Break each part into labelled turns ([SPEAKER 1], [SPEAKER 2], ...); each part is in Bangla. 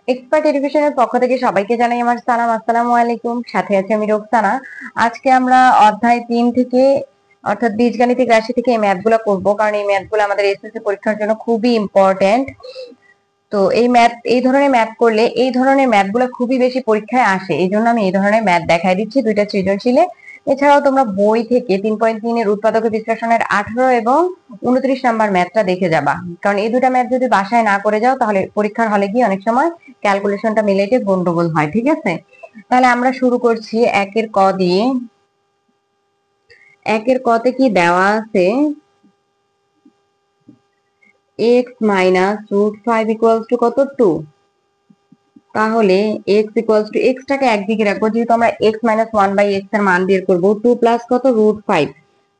[SPEAKER 1] এক্সপার্ট এডুকেশনের পক্ষ থেকে সবাইকে জানাই আমার সালাম। আসসালামু আলাইকুম। সাথে আছে আমি রোকসানা। আজকে আমরা অধ্যায় 3 থেকে অর্থাৎ বীজগাণিতিক রাশি থেকে এই ম্যাথগুলো করব, কারণ এই ম্যাথগুলো আমাদের এসএসসি পরীক্ষার জন্য খুবই ইম্পর্টেন্ট। তো এই ধরনের ম্যাথ করলে এই ধরনের ম্যাথগুলো খুবই বেশি পরীক্ষায় আসে, এই জন্য আমি এই ধরনের ম্যাথ দেখাই দিচ্ছি দুইটা সৃজনশীলে। এছাড়াও তোমরা বই থেকে 3.3 এর উৎপাদক বিশ্লেষণের 18 এবং 29 নাম্বার ম্যাথটা দেখে যাবা, কারণ এই দুটা ম্যাথ যদি বাসায় না করে যাও তাহলে পরীক্ষার হলে গিয়ে অনেক সময় ক্যালকুলেশনটা মিলাইতে গন্ডগোল হয়। ঠিক আছে, তাহলে আমরা শুরু করছি একের ক দিয়ে। একের কতে কি দেওয়া আছে, x minus root 5 equals to কত 2। তাহলে x ইকুয়ালস টু x টাকে একদিকে রাখবো, যেহেতু আমরা x মাইনাস 1/x এর মান বের করবো, 2 প্লাস কত রুট 5।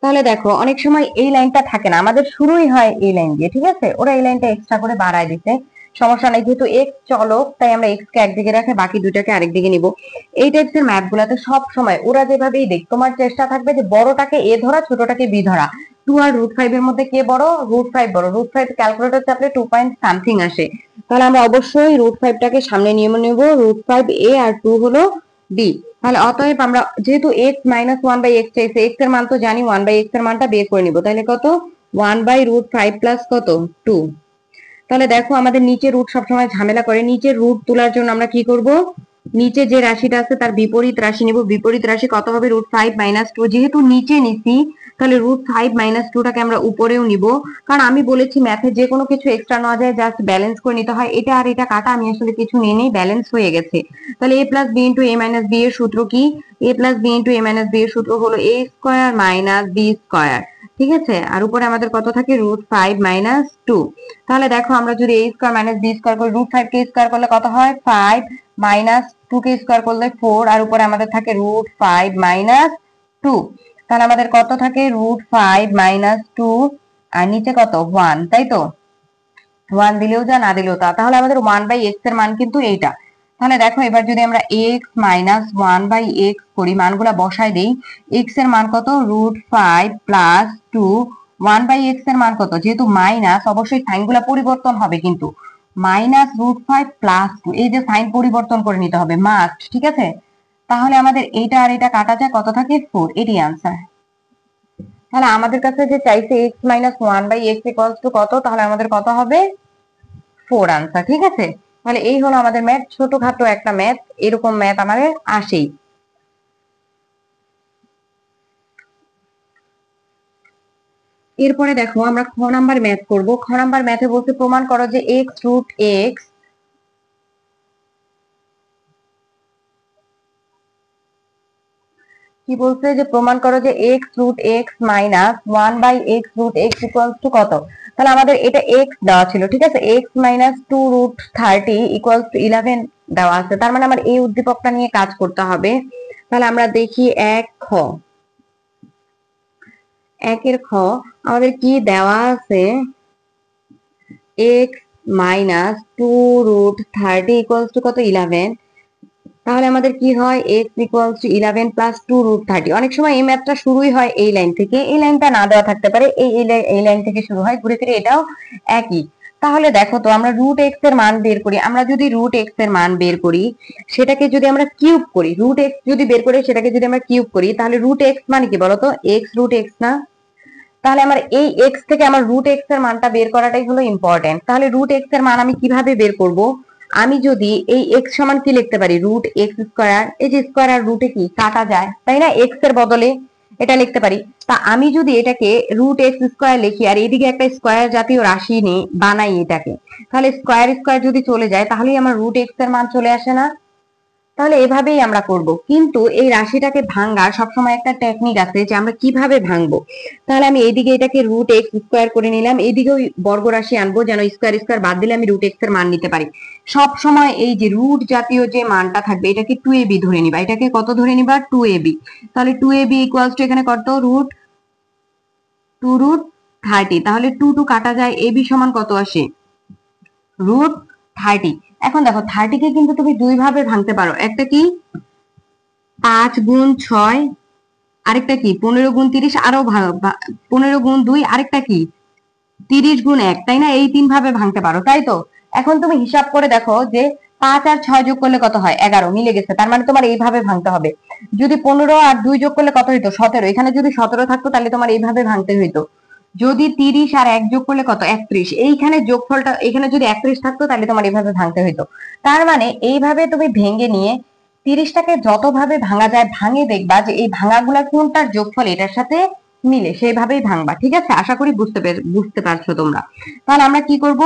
[SPEAKER 1] তাহলে দেখো অনেক সময় এই লাইনটা থাকে না, আমাদের শুরুই হয় এই লাইন দিয়ে। ঠিক আছে, ওরা এই লাইনটা এক্সট্রা করে বাড়ায় দিতে, সমস্যা নাই, যেহেতু x চলক তাই আমরা x কে একদিকে রাখে বাকি দুইটাকে আরেকদিকে নিব। এই টাইপের ম্যাথ গুলাতে সব সময় ওরা যেভাবেই দেখ, তোমার চেষ্টা থাকবে যে বড়টাকে a ধরা ছোটটাকে b ধরা। 2 আর রুট 5 এর মধ্যে কে বড়? রুট 5 বড়। রুট 5 ক্যালকুলেটর চাপলে 2 পয়েন্ট সামথিং আসে, তাহলে আমরা অবশ্যই রুট 5 টাকে সামনে নিয়ে নেব। রুট 5 a আর 2 হলো b। তাহলে অতএব আমরা যেহেতু x মাইনাস 1/x চাইছে, x এর মান তো জানি, 1/x এর মানটা বের করে নিব। তাহলে কত 1/√5 প্লাস কত 2। তাহলে দেখো আমাদের নিচে রুট সবসময় ঝামেলা করে, নিচের রুট তোলার জন্য আমরা কি করব, নিচে যে রাশিটা আছে তার বিপরীত রাশি নিব। বিপরীত রাশি কত হবে? √5 - 2। যেহেতু নিচে নিছি তাহলে √5 - 2 টাকে আমরা উপরেও নিব, কারণ আমি বলেছি ম্যাথে যে কোনো কিছু এক্সট্রা নেওয়া যায়, জাস্ট ব্যালেন্স করে নিতে হয়। এটা আর এটা কাটা, আমি আসলে কিছু নিয়ে নেই, ব্যালেন্স হয়ে গেছে। তাহলে a plus b into a minus b এর সূত্র কি? a plus b into a minus b এর সূত্র হলো a square minus b square. ঠিক আছে, আর উপরে আমাদের কত থাকে? √5 - 2। তাহলে দেখো আমরা যদি a square minus b square করি, √5 কে স্কোয়ার করলে কত হয়? 5 মাইনাস 2 কে স্কোয়ার করলে 4, আর উপরে আমাদের থাকে √5 - 2। তাহলে আমাদের কত থাকে? √5 - 2 আর নিচে কত 1, তাই তো? 1 দিলেও যা না দিলেও তা। তাহলে আমাদের 1/x এর মান কিন্তু এইটা। তাহলে দেখো এবার যদি আমরা x মাইনাস 1/x করি, মানগুলা বসাই দেই। x এর মান কত? √5 প্লাস 2। 1/x এর মান কত? যেহেতু মাইনাস অবশ্যই সাইনগুলা পরিবর্তন হবে, কিন্তু মাইনাস √5 প্লাস 2, এই যে সাইন পরিবর্তন করে নিতে হবে মাস্ট। ঠিক আছে, তাহলে আমাদের এইটা আর এটা কাটা যায়, কত থাকে? 4। এটি আনসার। তাহলে আমাদের কাছে যে চাইছে x minus 1/x equals to কত, তাহলে আমাদের কত হবে? 4 আনসার। ঠিক আছে, তাহলে এই হলো আমাদের ম্যাথ, ছোটখাটো একটা ম্যাথ, এরকম ম্যাথ আমাদের আসেই। এরপরে দেখো আমরা খ নাম্বার ম্যাথ করব। খ নাম্বার ম্যাথে বলতে প্রমাণ করো যে x রুট x কি বলছে, যে প্রমাণ করো যে x root x minus 1/x root x equals to কত। তাহলে আমাদের এটা x দেওয়া ছিল, ঠিক আছে, x minus 2 root 30 equals to 11 দেওয়া আছে। তার মানে আমার এই উদ্দীপকটা নিয়ে কাজ করতে হবে। তাহলে আমরা দেখি এক খ। একের খ আমাদের কি দেওয়া আছে? x minus 2 root 30 equals to কত? 11। তাহলে আমাদের কি হয়? x equals to 11 plus 2 root 30। অনেক সময় এই ম্যাথটা শুরুই হয় এই লাইন থেকে, এই লাইনটা না দেওয়া থাকতে পারে, এই লাইন থেকে শুরু হয়, ঘুরে ফিরে এটাও একই। তাহলে দেখো তো আমরা রুট এক্স এর মান বের করি। আমরা যদি রুট এক্স এর মান বের করি, সেটাকে যদি আমরা কিউব করি, রুট এক্স যদি বের করে সেটাকে যদি আমরা কিউব করি, তাহলে রুট এক্স মানে কি বলতো? এক্স রুট এক্স না? তাহলে আমার এই এক্স থেকে আমার রুট এক্স এর মানটা বের করাটাই হলো ইম্পর্টেন্ট। তাহলে রুট এক্স এর মান আমি কিভাবে বের করব? আমি যদি এই এক্স সমান কি লিখতে পারি? Root x square. এই যে স্কোয়ার আর রুটে কি কাটা যায়, তাই না? এক্স এর বদলে এটা লিখতে পারি। তা আমি যদি এটাকে রুট এক্স স্কোয়ার লিখি আর এইদিকে একটা স্কোয়ার জাতীয় রাশি নিয়ে বানাই এটাকে, তাহলে স্কোয়ার স্কোয়ার যদি চলে যায় তাহলেই আমার রুট এক্স এর মান চলে আসে না? তাহলে এভাবেই আমরা করব। কিন্তু এই রাশিটাকে ভাঙার সবসময় একটা টেকনিক আছে, যে আমরা কিভাবে ভাঙবো। তাহলে আমি এইদিকে এটাকে রুট এক্স স্কোয়ার করে নিলাম, এইদিকেও বর্গ রাশি আনবো, যেন স্কোয়ার স্কোয়ার বাদ দিলে আমি রুট এক্স এর মান নিতে পারি। সব সময় এই যে রুট জাতীয় যে মানটা থাকবে এটাকে 2ab ধরে নিবা। এটাকে কত ধরে নিবা? 2ab। তাহলে 2ab ইকুয়ালস টু এখানে কত? Root 2 root 30। তাহলে 2 2 কাটা যায়, ab সমান কত আসে? রুট 30। এখন দেখো 30 কে কিন্তু তুমি দুই ভাবে ভাঙতে পারো। একটা কি 5 গুণ 6, আরেকটা কি 15 গুণ 30, আরো 15 গুণ 2, আরেকটা কি 30 গুণ 1, তাই না? এই তিন ভাবে ভাঙতে পারো, তাই তো? এখন তুমি হিসাব করে দেখো যে 5 আর 6 যোগ করলে কত হয়? 11, মিলে গেছে। তার মানে তোমার এইভাবে ভাঙতে হবে। যদি 15 আর 2 যোগ করলে কত হইতো? 17। এখানে যদি 17 থাকতো তাহলে তোমার এইভাবে ভাঙতে হইতো। যদি 30 আর 1 যোগ করলে কত? 31। এইখানে যোগফলটা, এখানে যদি 31 থাকতো তাহলে তোমার এইভাবে ভাঙতে হইতো। তার মানে এইভাবে তুমি ভেঙে নিয়ে 30টাকে যতভাবে ভাঙা যায় ভাঙে দেখবা যে এই ভাঙাগুলা কোনটার যোগফল এটার সাথে মিলে, সেইভাবেই ভাঙবা। ঠিক আছে, আশা করি বুঝতে পারছো তোমরা। তাহলে আমরা কি করব?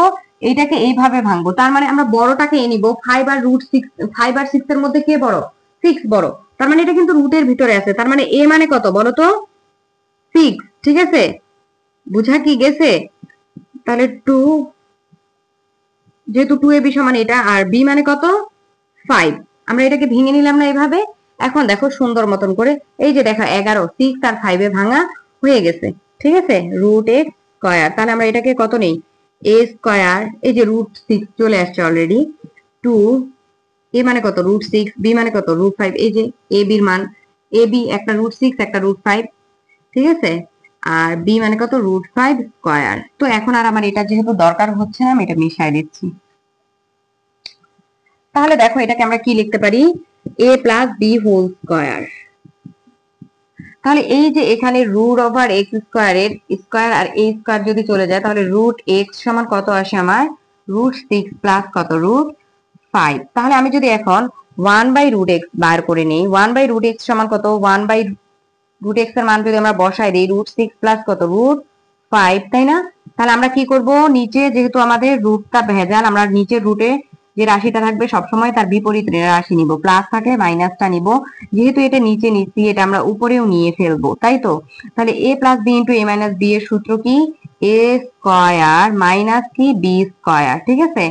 [SPEAKER 1] এইটাকে এইভাবে ভাঙবো। তার মানে আমরা বড়টাকে নিব। 5 আর √6, 5 আর 6 এর মধ্যে কে বড়? 6 বড়। তার মানে এটা কিন্তু রুটের ভিতরে আছে। তার মানে a মানে কত বলো তো? 6। ঠিক আছে, বুঝা কি গেছে? তাহলে 2, যেহেতু 2ab সমান এটা, আর b মানে কত? 5। আমরা এটাকে ভেঙে নিলাম না এভাবে? এখন দেখো সুন্দর মতন করে, এই যে দেখো 11, 6 আর 5 এ ভাঙা হয়ে গেছে। ঠিক আছে, √x স্কয়ার। তাহলে আমরা এটাকে কত নেই? a স্কয়ার, এই যে √6 চলে আসছে অলরেডি। 2, a মানে কত? √6, b মানে কত? √5। এই যে ab এর মান, ab একটা √6 একটা √5। ঠিক আছে, আর b মানে কত? √5 স্কয়ার। তো এখন আর আমার এটা যেহেতু দরকার হচ্ছে না, আমি এটা মিশাই দিচ্ছি। তাহলে দেখো এটাকে আমরা কি লিখতে পারি? a plus b whole square. তাহলে এই যে এখানে √x স্কয়ারের স্কয়ার আর a স্কয়ার যদি চলে যায়, তাহলে √x সমান কত আসে আমার? √6 প্লাস কত? √5। তাহলে আমি যদি এখন 1/√x বার করে নেই, 1/√x সমান কত? 1/√x এর মান যদি আমরা বসাই দিই, √6 প্লাস কত? √5, তাই না? তাহলে আমরা কি করব? নিচে যেহেতু আমাদের রুটটা ভেজাল, আমরা নিচের রুটে যে রাশিটা থাকবে সবসময় তার বিপরীত রাশি নিব। প্লাস থাকে মাইনাসটা নিব। যেহেতু এটা নিচে নিচ্ছি, এটা আমরা উপরেও নিয়ে ফেলবো, তাই তো? তাহলে a plus b into a minus b এর সূত্র কি? a স্কয়ার মাইনাস কি? b square. ঠিক আছে,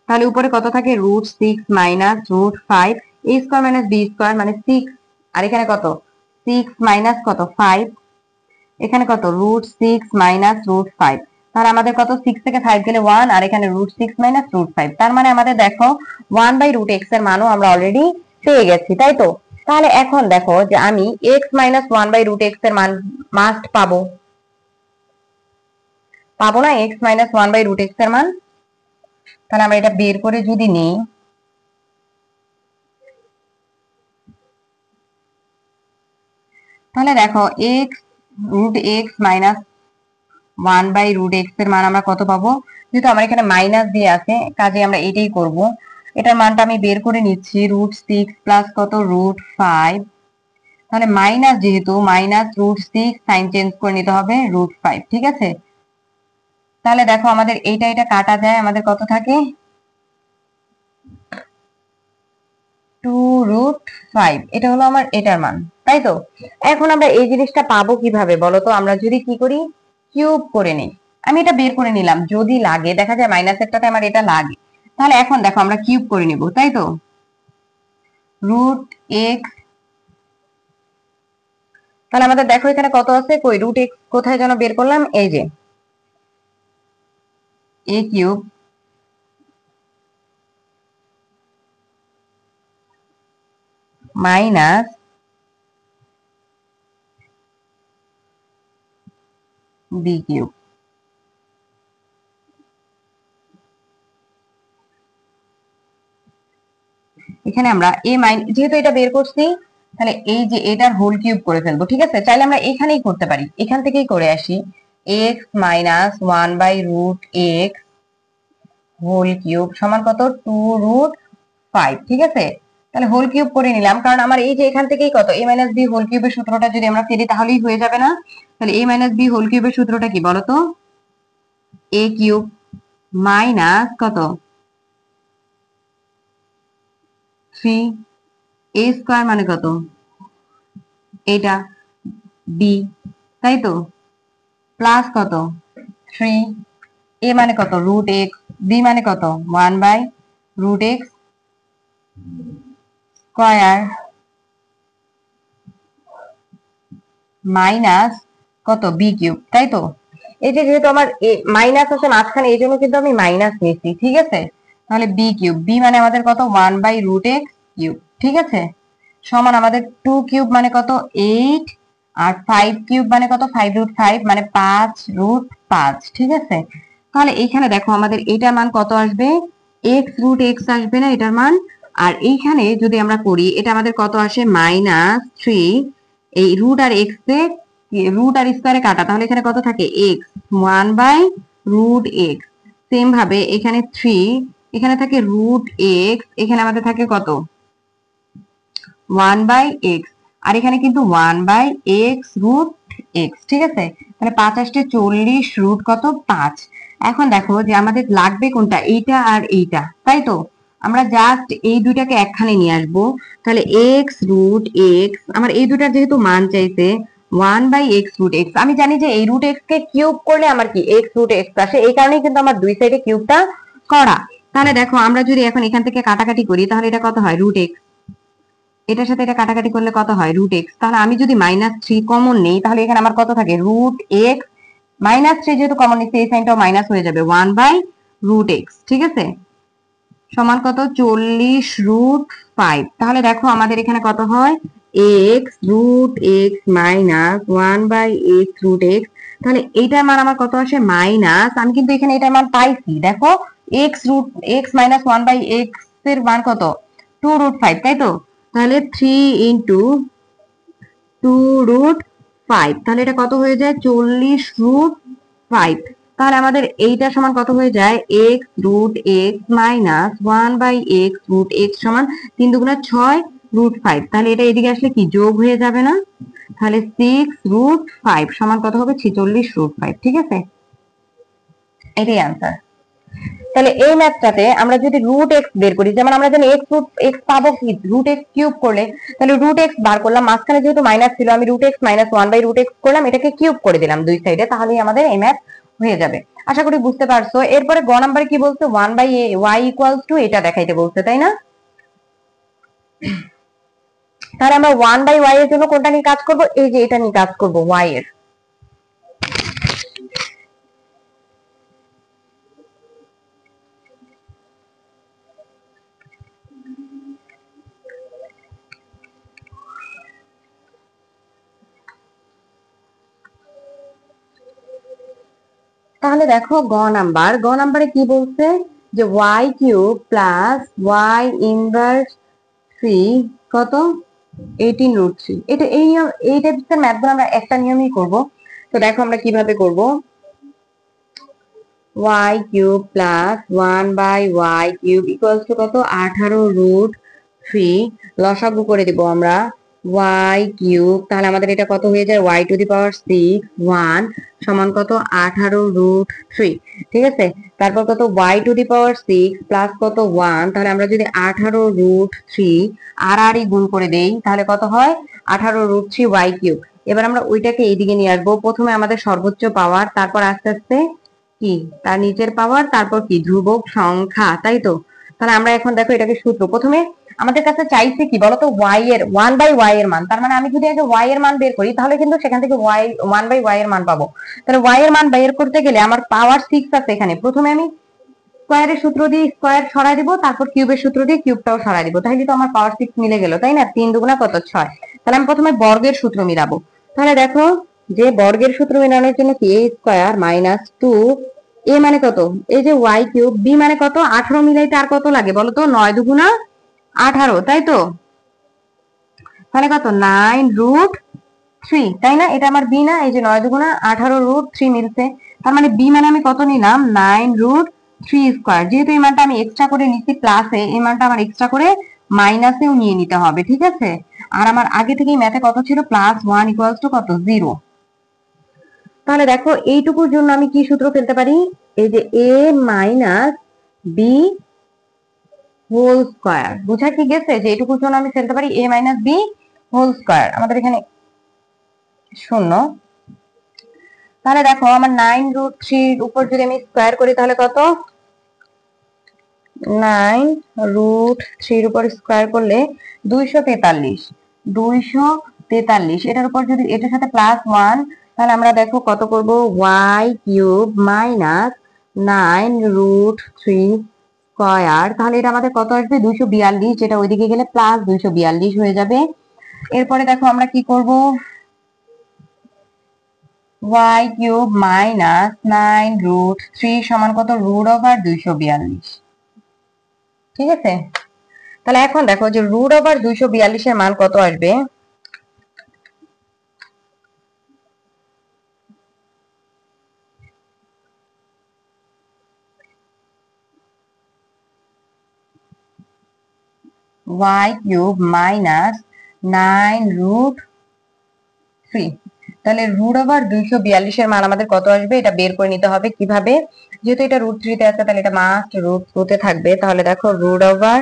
[SPEAKER 1] তাহলে উপরে কত থাকে? √6 minus √5। a square minus b square মানে 6। আর এখানে কত? 6 মাইনাস কত? 5। এখানে কত? √6 মাইনাস √5। তাহলে আমাদের কত? 6 থেকে 5 গেলে 1, আর এখানে √6 মাইনাস √5। তার মানে আমাদের দেখো 1/√x এর মানও আমরা অলরেডি পেয়ে গেছি, তাই তো? তাহলে এখন দেখো যে আমি x মাইনাস 1/√x এর মান মাস্ট পাবো না? x মাইনাস 1/√x এর মান। তাহলে আমরা এটা বের করে যদি নেই, তাহলে দেখো √x মাইনাস 1/√x এর মান আমরা কত পাবো? যেহেতু আমার এখানে মাইনাস দিয়ে আছে, কাজে আমরা এটাই করব। এটার মানটা আমি বের করে নিচ্ছি। √6 প্লাস কত? √5। তাহলে মাইনাস, যেহেতু মাইনাস √6, সাইন চেঞ্জ করে নিতে হবে √5। ঠিক আছে, তাহলে দেখো আমাদের এটা কাটা যায়, আমাদের কত থাকে? 2√5। এটা হলো আমার এটার মান, তাই তো? এখন আমরা এই জিনিসটা পাবো কিভাবে বলো তো? আমরা যদি কি করি? কিউব করে নেই। আমি এটা বের করে নিলাম, যদি লাগে, দেখা যায় মাইনাসেরটাতে আমার এটা লাগে। তাহলে এখন দেখো আমরা কিউব করে নিব, তাই তো? √x, তাহলে আমাদের দেখো এখানে কত আছে? কই √x কোথায় যেন বের করলাম? এই যে a cube minus b cube. এখানে আমরা যেহেতু এটা বের করছি, তাহলে এই যে এটার হোল কিউব করে ফেলবো। ঠিক আছে, চাইলে আমরা এখানেই করতে পারি, এখান থেকেই করে আসি। x minus 1/√x whole cube সমান কত? 2√5। ঠিক আছে, তাহলে হোল কিউব করে নিলাম, কারণ আমার এই যে এখান থেকেই কত? a মাইনাস b হোল কিউবের সূত্রটা যদি আমরা ফেলি তাহলেই হয়ে যাবে না? তাহলে a মাইনাস b হোল কিউবের সূত্রটা কি বলতো? a কিউব মাইনাস কত? 3। a স্কয়ার মানে কত? এটা b, তাই তো? প্লাস কত? 3। a মানে কত? √x। b মানে কত? 1/√x স্কয়ার মাইনাস কত? b কিউব, তাই তো? এই যে যেহেতু আমার মাইনাস আছে মাঝখানে, এই জন্য কিন্তু আমি মাইনাস নিয়েছি। ঠিক আছে, তাহলে b কিউব, b মানে আমাদের কত? 1/√x cube. ঠিক আছে, সমান আমাদের 2 কিউব মানে কত? 8। আর 5 কিউব মানে কত? 5√5 মানে 5√5। ঠিক আছে, তাহলে এইখানে দেখো আমাদের এটার মান কত আসবে? এক্স রুট এক্স আসবে না এটার মান। আর এইখানে যদি আমরা করি এটা আমাদের কত আসে -3, এই রুট আর এক্স এ রুট আর স্কয়ারে কাটা, তাহলে এখানে কত থাকে এক্স 1/√x। সেম ভাবে এখানে 3, এখানে থাকে √x, এখানে আমাদের থাকে কত 1/x, আর এখানে কিন্তু 1/x√x। ঠিক আছে, তাহলে 5 আসছে 40 রুট কত 5। এখন দেখো যে আমাদের লাগবে কোনটা, এইটা আর এইটা, তাই তো আমরা জাস্ট এই দুইটাকে একখানে নিয়ে আসবো। তাহলে x√x, আমার এই দুটার যেহেতু মান চাইছে 1/x√x, আমি জানি যে এই √x কে কিউব করলে আমার কি x√x আসে, এই কারণেই কিন্তু আমার দুই সাইডে কিউবটা করা। তাহলে দেখো আমরা যদি এখন এখান থেকে কাটাকাটি করি তাহলে এটা কত হয় √x, এটার সাথে এটা কাটাকাটি করলে কত হয় √x। তাহলে আমি যদি -3 কমন নেই তাহলে এখানে আমার কত থাকে √x, -3 যেহেতু কমন নিচ্ছে এই সাইনটাও মাইনাস হয়ে যাবে 1/√x। ঠিক আছে, সমান কত 40√5। তাহলে দেখো আমাদের এখানে কত হয় x√x - 1/x√x। তাহলে এইটার মান আমার কত আসে মাইনাস, আমি কিন্তু এখানে এটার মান পাইছি, দেখো x√x - 1/x এর মান কত 2√5, তাই তো। তাহলে 3 × 2√5, তাহলে এটা কত হয়ে যায় 40√5। তাহলে আমাদের এইটা সমান কত হয়ে যায় x√x - 1/x√x সমান 3 দুগুণা 6√5। তাহলে এটা এদিকে আসলে কি যোগ হয়ে যাবে না, তাহলে 6√5 সমান কত হবে 46√5। ঠিক আছে, এটাই আনসার। তাহলে এই ম্যাথটাতে আমরা যদি √x বের করি, যেমন আমরা জানি x পাবো কি √x কিউব করলে, তাহলে √x বার করলাম, মাঝখানে যেহেতু মাইনাস ছিল আমি √x - 1/√x করলাম, এটাকে কিউব করে দিলাম দুই সাইডে, তাহলেই আমাদের এই ম্যাথ হয়ে যাবে। আশা করি বুঝতে পারছো। এরপরে গ নাম্বারে কি বলছে 1/y = এটা দেখাইতে বলছে, তাই না। তাহলে আমরা 1/y এর জন্য কোনটা নিয়ে কাজ করব, এই যে এটা নিয়ে কাজ করব y এর। তাহলে দেখো গ নাম্বারে কি বলছে যে y³ + y ইনভার্স 3 কত 18√3। এটা এই নিয়ম, এই টাইপের ম্যাথগুলো আমরা একটা নিয়মেই করব। তো দেখো আমরা কিভাবে করব, y³ + 1/y³ কত 18√3, লসাগু করে দিব আমরা y³, তাহলে আমাদের এটা কত হয়ে যায় y⁶ 1 সমান কত 18√3। ঠিক আছে, তারপর কত y⁶ প্লাস কত 1, তাহলে আমরা যদি 18√3 আর গুণ করে দেই তাহলে কত হয় 18√3y³। এবার আমরা ওইটাকে এইদিকে নিয়ে আসবো, প্রথমে আমাদের সর্বোচ্চ পাওয়ার, তারপর আস্তে আস্তে কি তার নিচের পাওয়ার, তারপর কি ধ্রুবক সংখ্যা, তাই তো। তাহলে আমরা এখন দেখো এটাকে সূত্র, প্রথমে আমাদের কাছে চাইছে কি বলতো y এর 1/y এর মান, তার মানে আমি যদি আগে y এর মান বের করি তাহলে কিন্তু সেখান থেকে y 1/y এর মান পাবো। তাহলে y এর মান বের করতে গেলে আমার পাওয়ার 6 আছে এখানে, প্রথমে আমি স্কয়ারের সূত্র দিয়ে স্কয়ার সরাই দিব, তারপর কিউবের সূত্র দিয়ে কিউবটাও সরাই দিব, তাহলে তো আমার পাওয়ার 6 মিলে গেল, তাই না। 3 দুগুণা কত 6। তাহলে আমি প্রথমে বর্গের সূত্র মিলাবো। তাহলে দেখো যে বর্গের সূত্র মেলানোর জন্য কি a² - 2, এ মানে কত এই যে y³, বি মানে কত 18 মিলাইতে আর কত লাগে বলো তো 9 দুগুণা 18, তাই তো। তাহলে কত 9√3, তাই না, এটা আমার বি না, এই যে 9 দুগুণা 18√3 মিলছে। তার মানে বি মানে আমি কত নিলাম 9√3²। যেহেতু এই মানটা আমি এক্সট্রা করে নিচ্ছি প্লাসে, এই মানটা আমার এক্সট্রা করে মাইনাসেও নিয়ে নিতে হবে। ঠিক আছে, আর আমার আগে থেকেই ম্যাথে কত ছিল +1 = কত 0। তাহলে দেখো এইটুকুর জন্য আমি কি সূত্র ফেলতে পারি, এই যে a - b হোল স্কয়ার, বুঝা কি গেছে যে এইটুকুর জন্য আমি ফেলতে পারি a - b হোল স্কয়ার। আমাদের এখানে শূন্য। তাহলে দেখো আমার 9√3 উপর যদি আমি স্কয়ার করি তাহলে কত 9√3 উপর স্কয়ার করলে 243, 243। এটার উপর যদি এটার সাথে +1, তাহলে আমরা দেখো কত করব y³ - 9√3 স্কয়ার, তাহলে এটা আমাদের কত আসবে 242, যেটা ওইদিকে গেলে +242 হয়ে যাবে। এরপরে দেখো আমরা কি করব y³ - 9√3 সমান কত √242। ঠিক আছে, তাহলে এখন দেখো যে রুট ওভার 242 এর মান কত আসবে। y cube minus 9√3। তাহলে রুট ওভার 242 এর মান আমাদের কত আসবে এটা বের করে নিতে হবে। কিভাবে? যেহেতু এটা √3 তে আছে তাহলে এটা মাস্ট √2 তে থাকবে। তাহলে দেখো রুট ওভার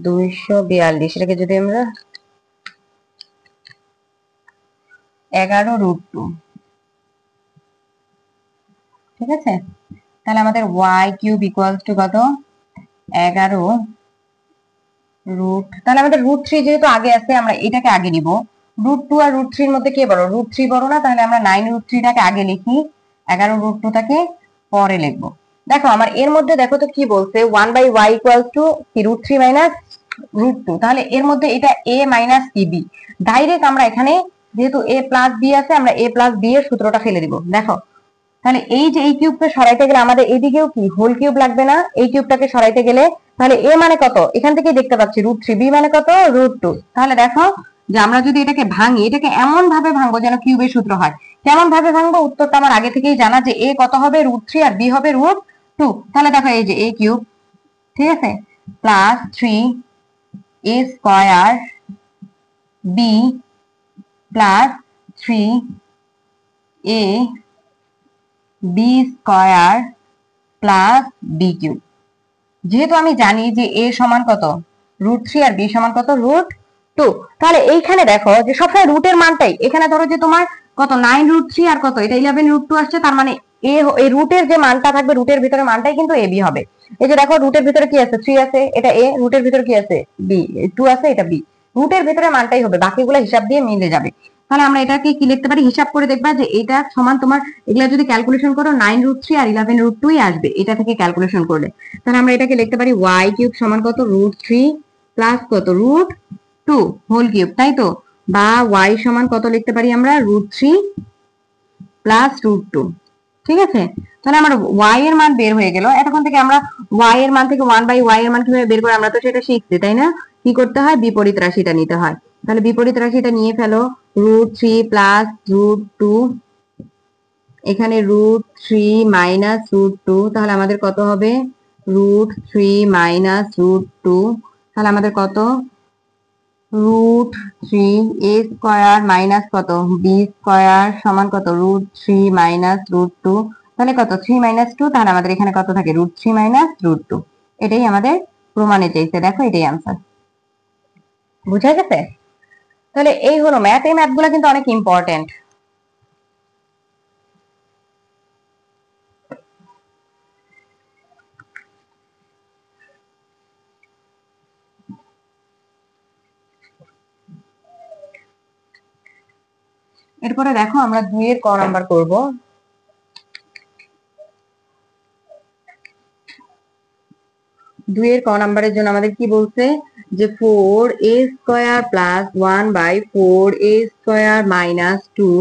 [SPEAKER 1] 242 এটাকে যদি আমরা 11√2, ঠিক আছে, তাহলে আমাদের y কিউব ইকুয়ালস টু কত? 11 রুট, তাহলে আমাদের √3 যেহেতু আগে আছে আমরা এটাকে আগে নিব। √2 আর √3 এর মধ্যে কে বড়? √3 বড় না? তাহলে আমরা 9√3 টাকে আগে লিখি, 11√2 টাকে পরে লিখবো। দেখো আমার এর মধ্যে দেখো তো কি বলছে, 1/y ইকুয়ালস টু কি √3 মাইনাস √2। তাহলে এর মধ্যে এটা a মাইনাস কি b, ডাইরেক্ট আমরা এখানে যেহেতু a প্লাস b আছে আমরা a প্লাস b এর সূত্রটা ফেলে দিব। দেখো তাহলে এই যে এই কিউবকে সরাইতে গেলে আমাদের এইদিকেও কি হোল কিউব লাগবে না? এই কিউবটাকে সরাইতে গেলে তাহলে a মানে কত? এখান থেকেই দেখতে পাচ্ছি √3, b মানে কত? √2। তাহলে দেখো যে আমরা যদি এটাকে ভাঙি, এটাকে এমন ভাবে ভাঙবো যেন কিউবের সূত্র হয়। কেমন ভাবে ভাঙবো? উত্তরটা আমার আগে থেকেই জানা যে a কত হবে? √3 আর b হবে √2। তাহলে দেখো এই যে a কিউব, ঠিক আছে, plus 3a square b plus 3a b square plus b cube. যেহেতু আমি জানি যে a সমান কত? √3 আর b সমান কত? √2। তাহলে এইখানে দেখো যে সবসময় রুটের মানটাই, এখানে ধরো যে তোমার কত 9√3 আর কত এটা 11√2 আসছে, তার মানে a এই রুটের যে মানটা থাকবে রুটের ভিতরে মানটাই কিন্তু ab হবে। এই যে দেখো রুটের ভিতরে কি আছে? 3 আছে, এটা a, রুটের ভিতরে কি আছে? b, 2 আছে, এটা b। রুটের ভিতরে মানটাই হবে, বাকিগুলো হিসাব দিয়ে মিলে যাবে। তাহলে আমরা এটাকে কি লিখতে পারি? হিসাব করে দেখবা যে এটা সমান তোমার এগুলা যদি ক্যালকুলেশন করো 9√3 আর 11√2 আসবে এটা থেকে ক্যালকুলেশন করলে। তাহলে আমরা এটাকে লিখতে পারি y কিউব সমান কত? √3 প্লাস কত? √2 হোল কিউব, তাই তো? বা y সমান কত লিখতে পারি আমরা? √3 প্লাস √2। ঠিক আছে, তাহলে আমার y এর মান বের হয়ে গেল। এতক্ষণ থেকে আমরা y এর মান থেকে 1/y এর মান কিভাবে বের করে আমরা তো সেটা শিখছি, তাই না? কি করতে হয়? বিপরীত রাশিটা নিতে হয়। তাহলে বিপরীত রাশিটা নিয়ে ফেলো, √3 প্লাস √2, এখানে √3 মাইনাস √2, তাহলে আমাদের কত হবে? √3 মাইনাস √2, তাহলে আমাদের কত? √3 a স্কয়ার মাইনাস কত? b স্কয়ার সমান কত? √3 মাইনাস √2, তাহলে কত? 3 মাইনাস 2, তাহলে আমাদের এখানে কত থাকে? √3 মাইনাস √2। এটাই আমাদের প্রমাণে চাইছে, দেখো এটাই আনসার। বুঝা গেছে? তাহলে এই হলো ম্যাথ। এই ম্যাথগুলো কিন্তু অনেক ইম্পর্টেন্ট। এরপরে দেখো আমরা 2 এর ক নাম্বার করব। 2 এর ক নাম্বারের জন্য আমাদের কি বলছে যে 4a square plus 1/4a square minus 2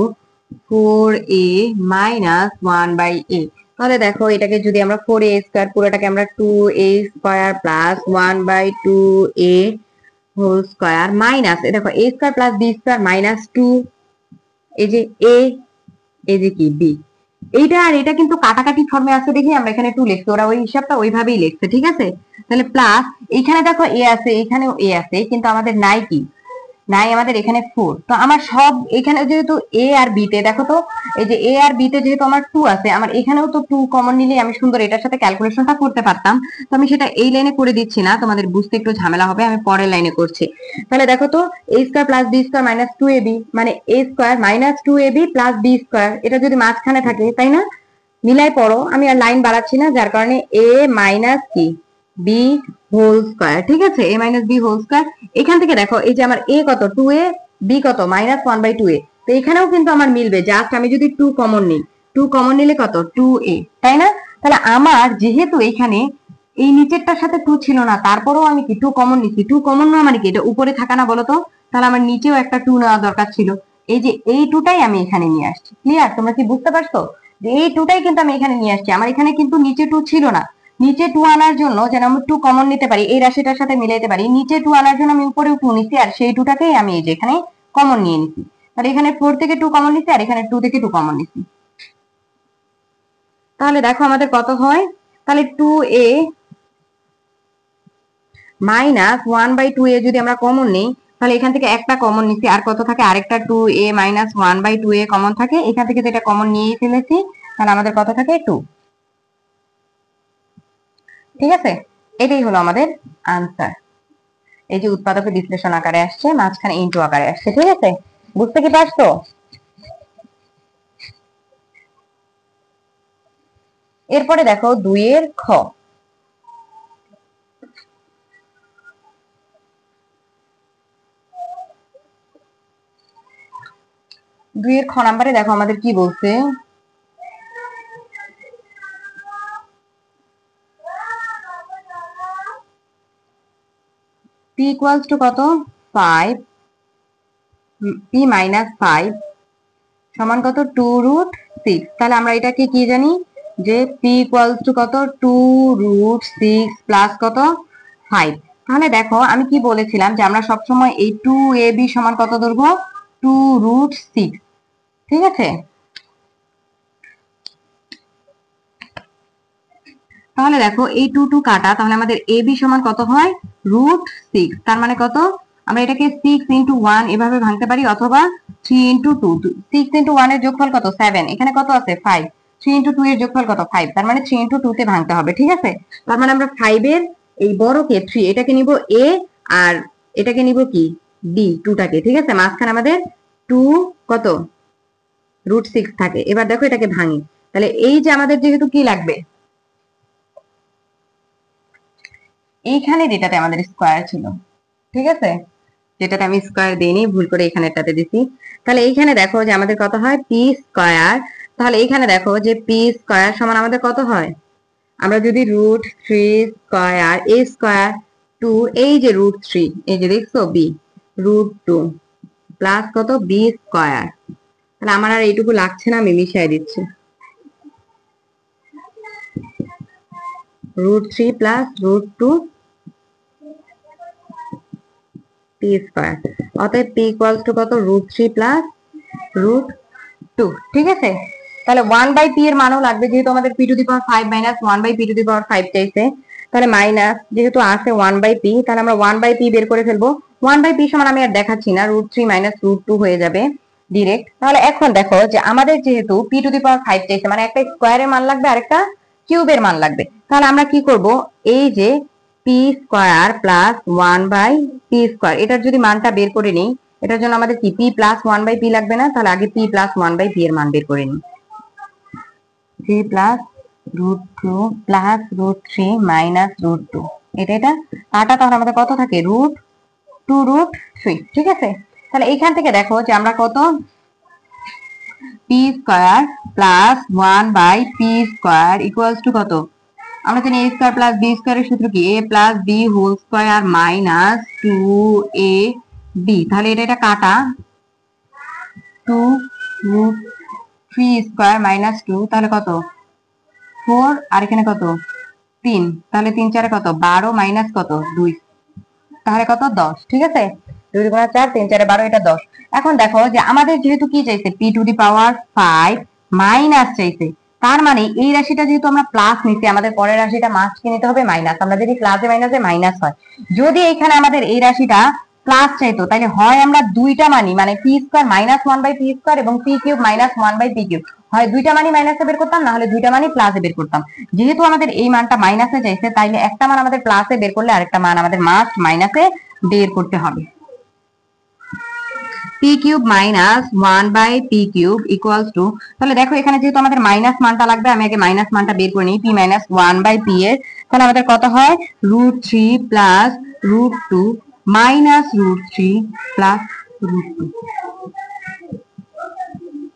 [SPEAKER 1] 4a minus 1/a। তাহলে দেখো এটাকে যদি আমরা 4a স্কয়ার পুরোটাকে আমরা 2a square plus 1/2a whole square minus এই দেখো a square plus b square minus 2, এই যে a, এই যে কি b, এইটা আর এটা কিন্তু কাটাকাটি ফর্মে আছে দেখি আমরা এখানে 2 লিখছি, ওরা ওই হিসাবটা ওইভাবেই লিখছে, ঠিক আছে। তাহলে প্লাস এইখানে দেখো a আছে, এখানেও a আছে, কিন্তু আমাদের নাই কি? নাই আমাদের এখানে 4। তো আমার সব এখানে যেহেতু a আর b তে দেখো তো এই যে a আর b তে যেহেতু আমার 2 আছে, আমার এখানেও তো 2 কমন নিলে আমি সুন্দর এটার সাথে ক্যালকুলেশনটা করতে পারতাম। তো আমি সেটা এই লাইনে করে দিচ্ছি না, তোমাদের বুঝতে একটু ঝামেলা হবে, আমি পরের লাইনে করছি। তাহলে দেখো তো a square plus b square minus 2ab মানে a square minus 2ab plus b square, এটা যদি মাঝখানে থাকে, তাই না? মিলাই পড়ো, আমি আর লাইন বাড়াচ্ছি না, যার কারণে a মাইনাস কি b হোল স্কয়ার, ঠিক আছে, a minus b whole square. এখান থেকে দেখো এই যে আমার a কত? 2a, b কত? Minus 1/2a। তো এখানেও কিন্তু আমার মিলবে, জাস্ট আমি যদি 2 কমন নিই, 2 কমন নিলে কত? 2a, তাই না? তাহলে আমার যেহেতু এখানে এই নিচেরটার সাথে 2 ছিল না, তারপরেও আমি কি 2 কমন নিচ্ছি। 2 কমন নেওয়া মানে কি? এটা উপরে থাকা না বলো তো? তাহলে আমার নিচেও একটা 2 নেওয়া দরকার ছিল। এই যে এই 2টাই আমি এখানে নিয়ে আসছি। ক্লিয়ার? তোমরা কি বুঝতে পারছো যে এই 2টাই কিন্তু আমি এখানে নিয়ে আসছি, আমার এখানে কিন্তু নিচে 2 ছিল না। নিচে 2 আনার জন্য যেন আমরা 2 কমন নিতে পারি, এই রাশিটার সাথে মিলাইতে পারি, নিচে 2 আনার জন্য আমি উপরেও 2 নিছি, আর সেই 2টাকেই আমি এই যে এখানে কমন নিয়ে নিছি। তাহলে এখানে 4 থেকে 2 কমন নিছি, আর এখানে 2 থেকে 2 কমন নিছি। তাহলে দেখো আমাদের কত হয়, তাহলে 2a মাইনাস 1/2a যদি আমরা কমন নিই, তাহলে এখান থেকে একটা কমন নিছি, আর কত থাকে, আরেকটা 2a মাইনাস 1/2a কমন থাকে, এখান থেকে যেটা কমন নিয়েই ফেলেছি, তাহলে আমাদের কত থাকে 2। ঠিক আছে, এটাই হলো আমাদের আনসার। এই যে উৎপাদকে বিশ্লেষণ আকারে আসছে, মাঝখানে ইনটু আকারে আসছে। ঠিক আছে, বুঝতে কি পারছো? এরপরে দেখো 2 এর খ। 2 এর খ নাম্বারে দেখো আমাদের কি বলছে, p ইকুয়ালস টু কত 5, p মাইনাস 5 সমান কত 2√6। তাহলে আমরা এটাকে কি জানি যে p ইকুয়ালস টু কত 2√6 প্লাস কত 5। তাহলে দেখো আমি কি বলেছিলাম যে আমরা সবসময় এই 2ab সমান কত ধরব 2√6। ঠিক আছে, তাহলে দেখো এই 2 কাটা, তাহলে আমাদের ab সমান কত হয় √6। তার মানে কত, আমরা এটাকে 6 ইন্টু 1 এভাবে ভাঙতে পারি, অথবা 3 ইন্টু 2। 6 ইন্টু 1 এর যোগফল কত 7, এখানে কত আছে 5, 3 ইন্টু 2 এর যোগফল কত 5, তার মানে 3 ইন্টু 2 তে ভাঙতে হবে। ঠিক আছে, তার মানে আমরা 5 এর এই বড়কে 3 এটাকে নিব a, আর এটাকে নিব কি b 2টাকে। ঠিক আছে, মাঝখানে আমাদের 2 কত √6 থাকে। এবার দেখো এটাকে ভাঙি, তাহলে এই যে আমাদের যেহেতু কি লাগবে, এইখানে যেটাতে আমাদের স্কয়ার ছিল, ঠিক আছে, যেটাতে আমি স্কয়ার দিইনি, ভুল করে এখানেটাতে দিছি। তাহলে এইখানে দেখো যে আমাদের কত হয় পি স্কয়ার। তাহলে এইখানে দেখো যে পি স্কয়ার সমান আমাদের কত হয়, আমরা যদি √3 স্কয়ার a স্কয়ার 2, এই যে √3, এই যে দেখছো বি √2 প্লাস কত বি স্কয়ার। তাহলে আমার আর এইটুকু লাগছে না, আমি মিশিয়ে দিচ্ছি, √3 প্লাস √2 পি স্কয়ার। অতএব পি ইকুয়ালস টু কত √3 প্লাস √2। ঠিক আছে, তাহলে 1/p এর মানও লাগবে, যেহেতু আমাদের p to the power 5 minus 1/p to the power 5 চাইছে, তাহলে মাইনাস যেহেতু আছে 1/p, তাহলে আমরা 1/p বের করে ফেলবো। 1/p সমান আমি আর দেখাচ্ছি না, √3 মাইনাস √2 হয়ে যাবে ডিরেক্ট। তাহলে এখন দেখো যে আমাদের যেহেতু p টু দি পাওয়ার 5 চাইছে, মানে একটা স্কয়ারের মান লাগবে আর একটা কিউবের মান লাগবে। তাহলে আমরা কি করব, এই যে p square plus 1/p square, এটার যদি মানটা বের করে নিই, এটার জন্য আমাদের কি p প্লাস 1/p লাগবে না, তাহলে আগে p প্লাস 1/p এর মান বের করে নিই। 3 প্লাস √2 প্লাস √3 মাইনাস √2, এটা কাটা, তাহলে আমাদের কত থাকে √2√3। ঠিক আছে, তাহলে এইখান থেকে দেখো যে আমরা কত p square plus 1/p square equals to কত, আমরা জানি a স্কয়ার প্লাস b স্কয়ারের সূত্র কি, a plus b whole square minus 2ab। তাহলে এটা কাটা, 2√3 স্কয়ার মাইনাস 2, তাহলে কত 4, আর এখানে কত 3, তাহলে 3 4 কত 12 মাইনাস কত 2, তাহলে কত 10। ঠিক আছে, 2 × 4 3 4 12, এটা 10। এখন দেখো যে আমাদের যেহেতু কি চাইছে p to the power 5 minus চাইছে, তার মানে এই রাশিটা যেহেতু আমরা প্লাস নিছি, আমাদের পরের রাশিটা মাস্ট কি নিতে হবে মাইনাস। আমরা যদি প্লাসে মাইনাসে মাইনাস হয়, যদি এখানে আমাদের এই রাশিটা প্লাস চাইতো, তাহলে হয় আমরা দুইটা মানি মানে p square minus 1/p square এবং p cube minus 1/p cube, হয় দুইটা মানি মাইনাসে বের করতাম, না হলে দুইটা মানি প্লাসে বের করতাম। যেহেতু আমাদের এই মানটা মাইনাসে চাইছে, তাইলে একটা মান আমাদের প্লাসে বের করলে আরেকটা মান আমাদের মাস্ট মাইনাসে বের করতে হবে। p cube minus 1/p cube equals to, তাহলে দেখো এখানে যেহেতু আমাদের মাইনাস মানটা লাগবে, আমি আগে মাইনাস মানটা বের করে নিই, p মাইনাস 1/p এর, তাহলে আমাদের কত হয় √3 প্লাস √2 মাইনাস √3 প্লাস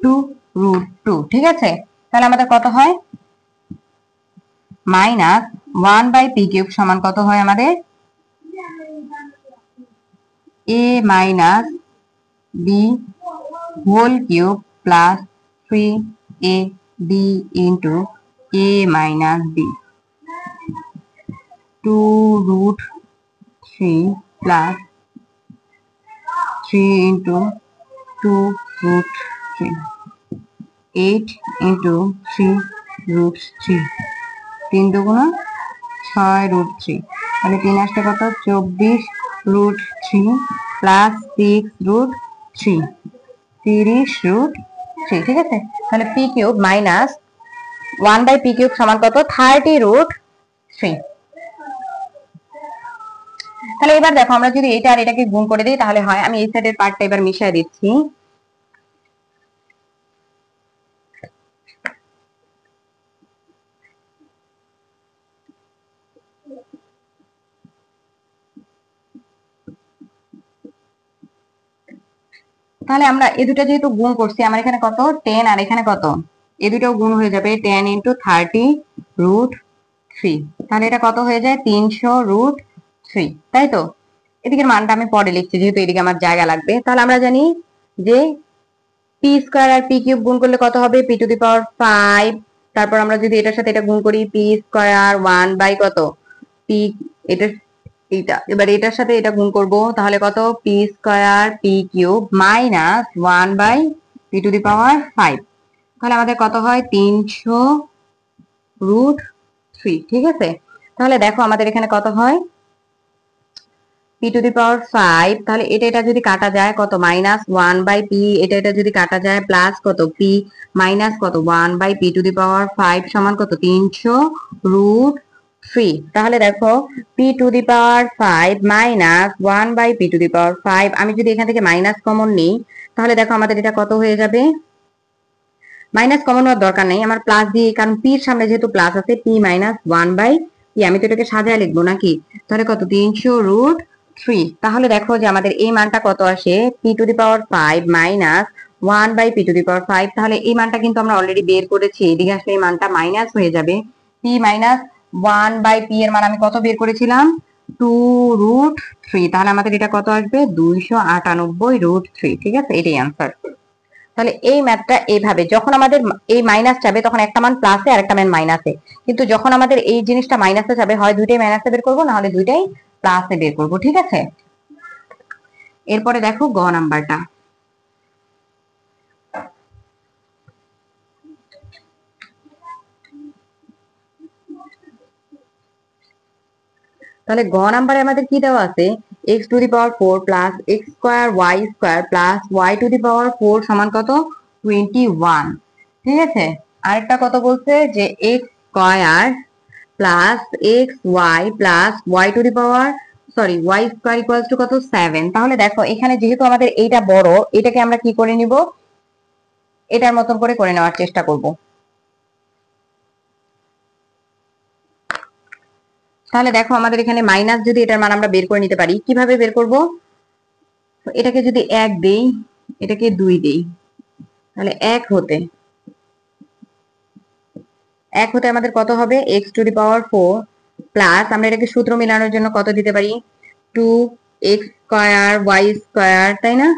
[SPEAKER 1] √2। ঠিক আছে, তাহলে আমাদের কত হয় মাইনাস 1/p কিউব সমান কত হয় আমাদের a minus b whole cube plus 3ab into a minus b। 2√3 plus 3 into 2√3, 8 into 3√3, 3 দুগুণ 6√3, তাহলে 3 আসতে কত 24√3 প্লাস 6√3, 30√3, ঠিক আছে। তাহলে পি কিউব মাইনাস 1/পি কিউব সমান কত 30√3। তাহলে এবার দেখো আমরা যদি এটা আর এটাকে গুণ করে দিই তাহলে হয়। আমি এই সাইডের পার্টটা এবার মিশিয়ে দিচ্ছি। তাহলে আমরা এই দুটো যেহেতু গুণ করছি, আমার এখানে কত 10 আর এখানে কত, এই দুটো গুণ হয়ে যাবে 10 ইন্টু 30√3, তাহলে এটা কত হয়ে যায় 300√3, তাই তো। এদিকের মানটা আমি পরে লিখছি যেহেতু এদিকে আমার জায়গা লাগবে। তাহলে আমরা জানি যে পি স্কয়ার আর পি কিউব গুণ করলে কত হবে পি টু দি পাওয়ার 5, তারপর আমরা যদি এটার সাথে এটা গুণ করি পি স্কয়ার 1 বাই কত পি, এটা এইটা এবার এটার সাথে এটা গুণ করব তাহলে কত P square P cube minus 1/পি টু দি পাওয়ার 5, তাহলে আমাদের কত হয় 300√3, ঠিক আছে। তাহলে দেখো আমাদের এখানে কত হয় পি টু দি পাওয়ার 5, তাহলে এটা এটা যদি কাটা যায় কত মাইনাস 1/পি, এটা এটা যদি কাটা যায় প্লাস কত পি মাইনাস কত 1/পি টু দি পাওয়ার 5 সমান কত 300√3। তাহলে দেখো P to the power 5 minus 1/পি টু দি পাওয়ার 5, আমি যদি এখান থেকে মাইনাস কমন নিই তাহলে দেখো আমাদের এটা কত হয়ে যাবে, মাইনাস কমন হওয়ার দরকার নেই, আমার প্লাস দিয়ে, কারণ পি এর সামনে যেহেতু প্লাস আছে পি মাইনাস 1/পি, আমি তো এটাকে সাজায় লিখবো নাকি, তাহলে কত 300√3। তাহলে দেখো যে আমাদের এই মানটা কত আসে P to the power 5 minus 1/পি টু দি পাওয়ার 5, তাহলে এই মানটা কিন্তু আমরা অলরেডি বের করেছি, এদিকে আসলে এই মানটা মাইনাস হয়ে যাবে, পি মাইনাস 1/পি এর মান আমি কত বের করেছিলাম 2√3, তাহলে আমাদের এটা কত আসবে 298√3, ঠিক আছে, এটাই আনসার। তাহলে এই ম্যাথটা এইভাবে, যখন আমাদের এই মাইনাস যাবে তখন একটা মান প্লাসে আর একটা মান মাইনাসে, কিন্তু যখন আমাদের এই জিনিসটা মাইনাসে যাবে হয় দুইটাই মাইনাসে বের করবো না হলে দুইটাই প্লাসে বের করবো, ঠিক আছে। এরপরে দেখো গ নাম্বারটা, তাহলে গ নাম্বারে আমাদের কি দেওয়া আছে x to the power 4 plus x square y square plus y to the power 4 সমান কত 21, ঠিক আছে। আরেকটা কত বলছে যে x square plus x y plus y to the power sorry y square equals to কত 7। তাহলে দেখো এখানে যেহেতু আমাদের এইটা বড়, এটাকে আমরা কি করে নিব, এটার মতন করে নেওয়ার চেষ্টা করব। তাহলে দেখো আমাদের এখানে মাইনাস যদি এটার মান আমরা বের করে নিতে পারি, কিভাবে বের করব, এটাকে যদি 1 দেই এটাকে 2 দেই, তাহলে 1 হতে আমাদের কত হবে x to the power 4 plus আমরা এটাকে সূত্র মেলানোর জন্য কত দিতে পারি 2x স্কয়ার y স্কয়ার, তাই না,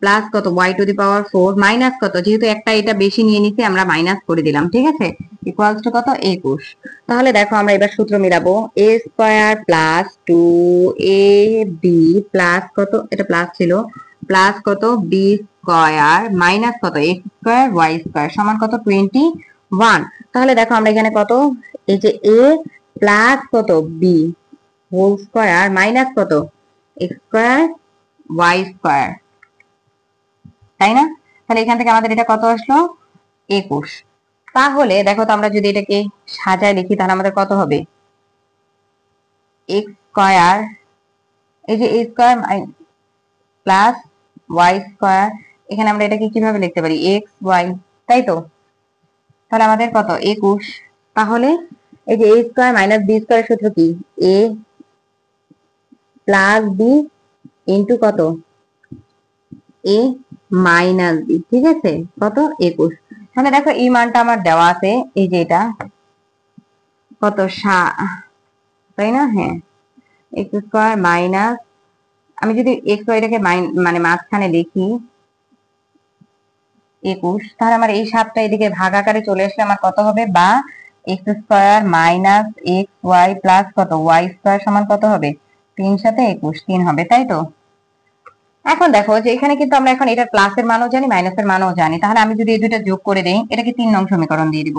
[SPEAKER 1] প্লাস কত y to the power 4 minus কত, যেহেতু একটা এটা বেশি নিয়ে নিছি আমরা মাইনাস করে দিলাম, ঠিক আছে, ইকুয়ালস টু কত 21। তাহলে দেখো আমরা এবার সূত্র মিলাবো a square plus 2ab plus কত, এটা প্লাস ছিল, প্লাস কত b স্কয়ার মাইনাস কত x স্কয়ার y স্কয়ার সমান কত 21। তাহলে দেখো আমরা এখানে কত এই যে a প্লাস কত b হোল স্কয়ার মাইনাস কত x স্কয়ার y স্কয়ার, তাই না। তাহলে এখান থেকে আমাদের এটা কত আসলো 21। তাহলে দেখো তো আমরা যদি এটাকে সাজায় লিখি তাহলে আমাদের কত হবে x স্কয়ার, এই যে a square plus y square, এখানে আমরা এটাকে কিভাবে লিখতে পারি x y, তাই তো। তাহলে আমাদের কত 21। তাহলে এই যে a স্কয়ার মাইনাস b স্কয়ারের সূত্র কি a প্লাস b ইনটু কত a মাইনাস b, ঠিক আছে, কত 21। তাহলে দেখো এই মানটা আমার দেওয়া আছে এই যে এটা কত তাই না, হ্যাঁ x স্কয়ার মাইনাস, আমি যদি x y টাকে মানে মাঝখানে লিখি 21, তাহলে আমার এই 7টা এদিকে ভাগ আকারে চলে আসলে আমার কত হবে, বা x square minus x y plus কত ওয়াই স্কোয়ার সমান কত হবে 3 সাথে 21 3 হবে তাই তো। এখন দেখো যে এখানে কিন্তু আমরা এখন এটা প্লাসের মানও জানি মাইনাসের মানও জানি, তাহলে আমি যদি এই দুইটা যোগ করে দেই এটাকে 3 নং সমীকরণ দিয়ে দিব।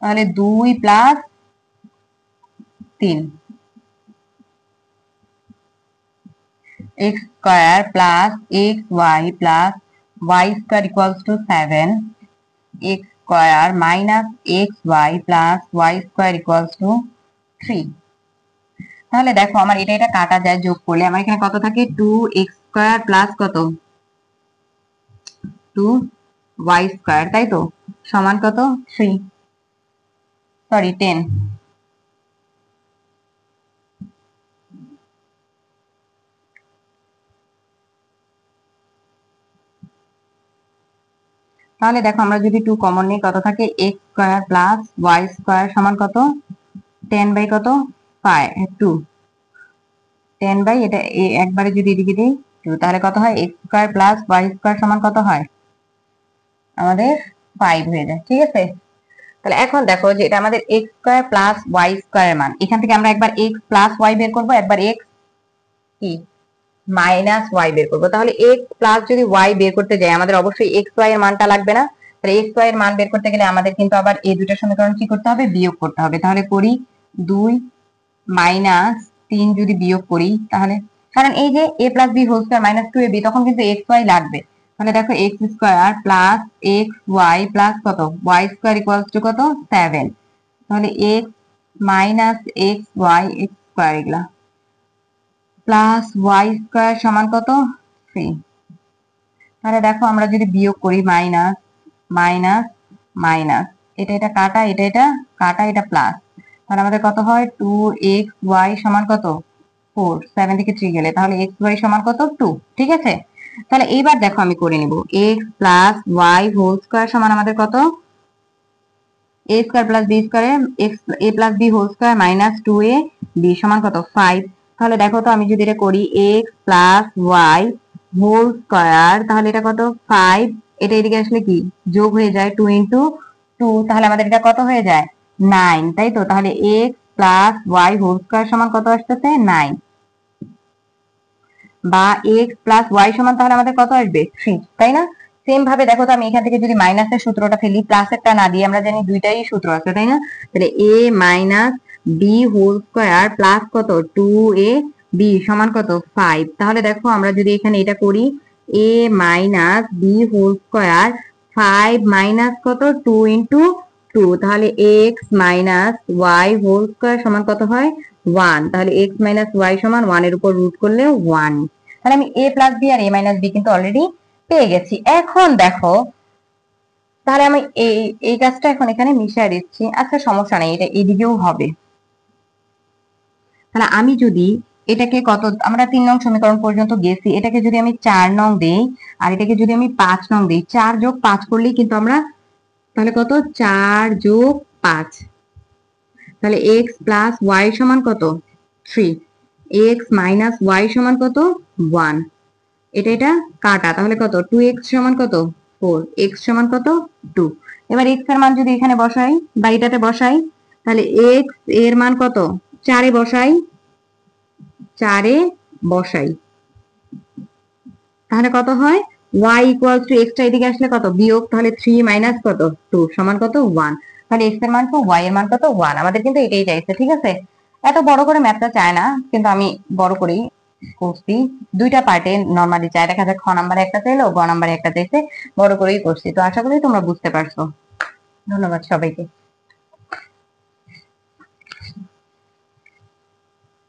[SPEAKER 1] তাহলে 2 plus 3 x square plus x y plus y square equals to 7 x square minus x y plus y square equals to 3। তাহলে দেখো আমার এটা এটা কাটা যায়, যোগ করলে আমার এখানে কত থাকে 2 এক্স স্কোয়ার প্লাস কত 2 ওয়াই স্কোয়ার তাই তো সমান কত 3 সরি 10। তাহলে দেখো আমরা যদি 2 কমন নিই কত থাকে x square plus y square সমান কত 10 বাই কত 2 10 বাই এটা একবারে যদি এদিকে দিই 2 তাহলে কত হয় x square plus y square সমান কত হয় আমাদের 5 হয়ে যায়। ঠিক আছে, তাহলে এখন দেখো যে এটা আমাদের x square plus y square মান, এখান থেকে আমরা একবার এক্স প্লাস ওয়াই বের করবো, একবার এক্স কি মাইনাস ওয়াই বের করবো। তাহলে এক্স প্লাস যদি ওয়াই বের করতে যাই আমাদের অবশ্যই এক্স ওয়াই এর মানটা লাগবে না। তাহলে এক্স ওয়াই এর মান বের করতে গেলে আমাদের কিন্তু আবার এই দুটো সমীকরণ কি করতে হবে বিয়োগ করতে হবে। তাহলে করি 2 মাইনাস 3 যদি বিয়োগ করি তাহলে কারণ এই যে a plus b whole square minus 2ab তখন কিন্তু এক্স ওয়াই লাগবে। তাহলে দেখো x square plus x y plus কত ওয়াই স্কয়ার ইকুয়ালস টু কত 7। তাহলে x minus x y x square এগুলা প্লাস ওয়াই স্কয়ার সমান কত 3। তাহলে দেখো আমরা যদি বিয়োগ করি মাইনাস মাইনাস মাইনাস এটা এটা কাটা এটা এটা কাটা এটা প্লাস, তাহলে আমাদের কত হয় 2xy সমান কত 4 7 থেকে 3 গেলে তাহলে xy সমান কত 2। ঠিক আছে, তাহলে এইবার দেখো আমি করে নিব x plus y whole square সমান আমাদের কত a স্কয়ার প্লাস b স্কয়ারে x a plus b whole square minus 2ab সমান কত 5। তাহলে দেখো তো আমি যদি এটা করি x plus y whole square তাহলে এটা কত 5, এটা এদিকে আসলে কি যোগ হয়ে যায় 2 ইনটু 2 তাহলে আমাদের এটা কত হয়ে যায় 9 তাই তো। তাহলে x plus y whole square সমান কত আসতেছে 9 বা x প্লাস y সমান তাহলে আমাদের কত আসবে 3 তাই না। সেম ভাবে দেখো তো আমি এখান থেকে যদি মাইনাসের সূত্রটা ফেলি প্লাসেরটা না দিয়ে আমরা জানি দুইটাই সূত্র আছে তাই না। তাহলে a minus b whole square plus কত 2ab সমান কত 5। তাহলে দেখো আমরা যদি এখানে এটা করি a minus b whole square 5 minus কত 2 ইনটু 2 তাহলে x minus y whole square সমান কত হয় 1। তাহলে x মাইনাস y সমান 1 এর উপর রুট করলে 1। তাহলে আমি a প্লাস b আর a মাইনাস b কিন্তু অলরেডি পেয়ে গেছি। এখন দেখো তাহলে আমি এই কাজটা এখন এখানে মিশিয়ে দিচ্ছি, আচ্ছা সমস্যা নেই এটা এদিকেও হবে। তাহলে আমি যদি এটাকে কত আমরা 3 নং সমীকরণ পর্যন্ত গেছি, এটাকে যদি আমি 4 নং দেই আর এটাকে যদি আমি 5 নং দেই 4 যোগ 5 করলেই কিন্তু আমরা তাহলে কত 4 যোগ 5 তাহলে x প্লাস y সমান কত 3 x মাইনাস y সমান কত 1 এটা এটা কাটা তাহলে কত 2x সমান কত 4 x সমান কত 2। এবার x এর মান যদি এখানে বসাই বা এটাতে বসাই তাহলে x এর মান কত 4 এ বসাই 4 এ বসাই তাহলে কত হয় y ইকুয়ালস টু x টা এদিকে আসলে কত বিয়োগ তাহলে 3 মাইনাস কত 2 সমান কত 1। তাহলে x এর মান কত y এর মান কত 1, আমাদের কিন্তু এটাই চাইছে। ঠিক আছে, এত বড় করে ম্যাথটা চায় না কিন্তু আমি বড় করেই করছি, দুইটা পার্টে নরমালি চাই, দেখা যায় খ নাম্বারে একটা চাইলো গ নাম্বারে একটা চাইছে, বড় করেই করছি। তো আশা করি তোমরা বুঝতে পারছো। ধন্যবাদ সবাইকে।